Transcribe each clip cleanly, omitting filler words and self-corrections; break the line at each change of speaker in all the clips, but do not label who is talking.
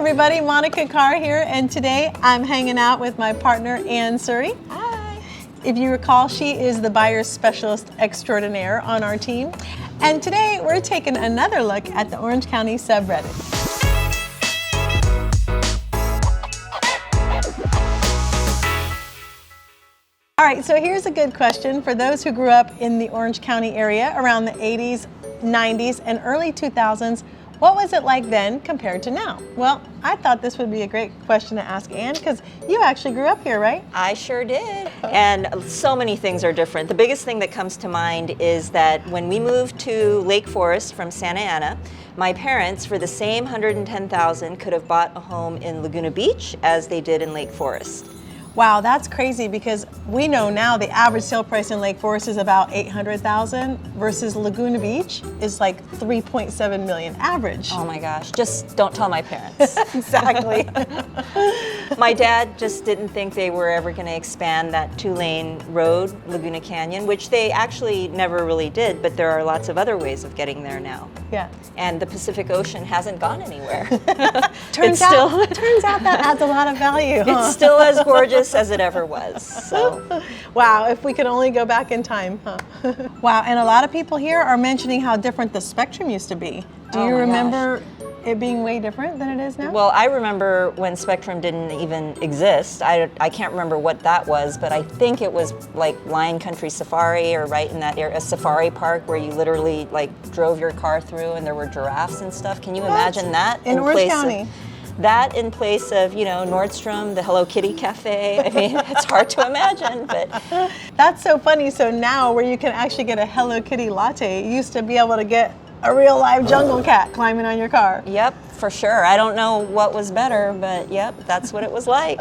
everybody, Monica Carr here, and today I'm hanging out with my partner, Anne Suri.
Hi.
If you recall, she is the buyer's specialist extraordinaire on our team. And today we're taking another look at the Orange County subreddit. All right, so here's a good question for those who grew up in the Orange County area around the 80s, 90s, and early 2000s. What was it like then compared to now? Well, I thought this would be a great question to ask Anne because you actually grew up here, right?
I sure did. And so many things are different. The biggest thing that comes to mind is that when we moved to Lake Forest from Santa Ana, my parents, for the same $110,000, could have bought a home in Laguna Beach as they did in Lake Forest.
Wow, that's crazy because we know now the average sale price in Lake Forest is about $800,000 versus Laguna Beach is like $3.7 million average.
Oh my gosh, just don't tell my parents.
Exactly.
My dad just didn't think they were ever going to expand that 2-lane road, Laguna Canyon, which they actually never really did, but there are lots of other ways of getting there now.
Yeah.
And the Pacific Ocean hasn't gone anywhere.
Turns out that adds a lot of value. Huh?
It's still as gorgeous as it ever was. So.
Wow, if we could only go back in time, huh? Wow, and a lot of people here are mentioning how different the spectrum used to be. Do you remember it being way different than it is now?
Well, I remember when Spectrum didn't even exist. I can't remember what that was, but I think it was like Lion Country Safari or right in that area, a safari park where you literally like drove your car through and there were giraffes and stuff. Can you imagine that?
In Orange County?
That in place of, you know, Nordstrom, the Hello Kitty Cafe. I mean, it's hard to imagine, but.
That's so funny. So now where you can actually get a Hello Kitty latte, you used to be able to get a real live jungle cat climbing on your car.
Yep, for sure. I don't know what was better, but yep, that's what it was like.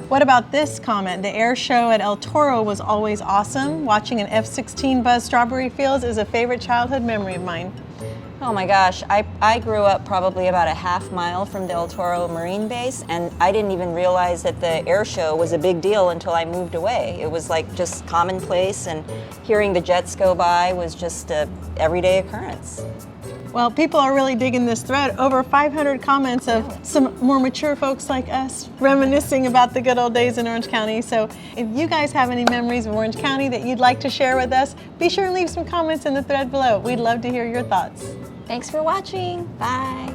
What about this comment? The air show at El Toro was always awesome. Watching an F-16 buzz strawberry fields is a favorite childhood memory of mine.
Oh my gosh, I grew up probably about a half mile from the El Toro Marine Base, and I didn't even realize that the air show was a big deal until I moved away. It was like just commonplace, and hearing the jets go by was just an everyday occurrence.
Well, people are really digging this thread. Over 500 comments of some more mature folks like us reminiscing about the good old days in Orange County. So if you guys have any memories of Orange County that you'd like to share with us, be sure and leave some comments in the thread below. We'd love to hear your thoughts.
Thanks for watching. Bye.